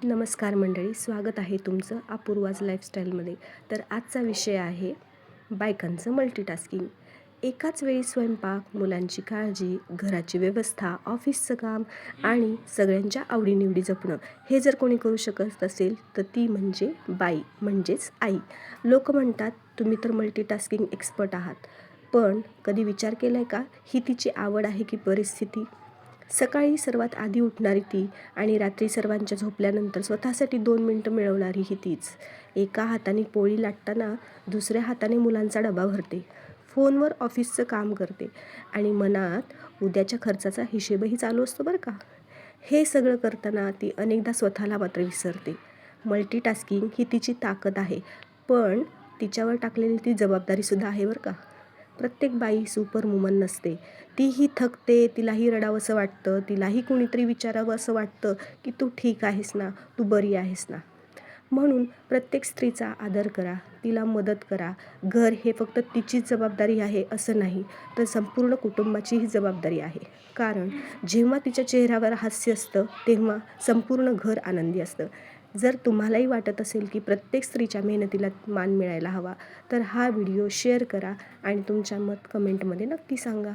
नमस्कार मंडळी, स्वागत आहे तुमचं अपूर्वाज लाईफस्टाईलमध्ये. तर आजचा विषय आहे बायकांचं मल्टीटास्किंग. एकाच वेळी स्वयंपाक, मुलांची काळजी, घराची व्यवस्था, ऑफिसचं काम आणि सगळ्यांच्या आवडीनिवडी जपणं हे जर कोणी करू शकत असेल तर ती म्हणजे बाई, म्हणजेच आई. लोक म्हणतात तुम्ही तर मल्टीटास्किंग एक्सपर्ट आहात, पण कधी विचार केला आहे का ही तिची आवड आहे की परिस्थिती? सकाळी सर्वात आधी उठणारी ती आणि रात्री सर्वांच्या झोपल्यानंतर स्वतःसाठी 2 मिनटं मिळवणारी ही तीच. एका हाताने पोळी लाटताना दुसऱ्या हाताने मुलांचा डबा भरते, फोनवर ऑफिसचं काम करते आणि मनात उद्याच्या खर्चाचा हिशेबही चालू असतो बरं का. हे सगळं करताना ती अनेकदा स्वतःला मात्र विसरते. मल्टीटास्किंग ही तिची ताकद आहे, पण तिच्यावर टाकलेली ती जबाबदारीसुद्धा आहे बरं का. प्रत्येक बाई सुपरवुमन नसते. तीही थकते, तिलाही रडावंसं वाटतं, तिलाही कुणीतरी विचारावं असं वाटतं की तू ठीक आहेस ना, तू बरी आहेस ना. म्हणून प्रत्येक स्त्रीचा आदर करा, तिला मदत करा. घर हे फक्त तिचीच जबाबदारी आहे असं नाही, तर संपूर्ण कुटुंबाचीही जबाबदारी आहे. कारण जेव्हा तिच्या चेहऱ्यावर हास्य असतं तेव्हा संपूर्ण घर आनंदी असतं. जर तुम्हालाही वाटत असेल की प्रत्येक स्त्रीच्या मेहनतीला मान मिळायला हवा, तर हा व्हिडिओ शेअर करा आणि तुमच्या मत कमेंटमध्ये नक्की सांगा.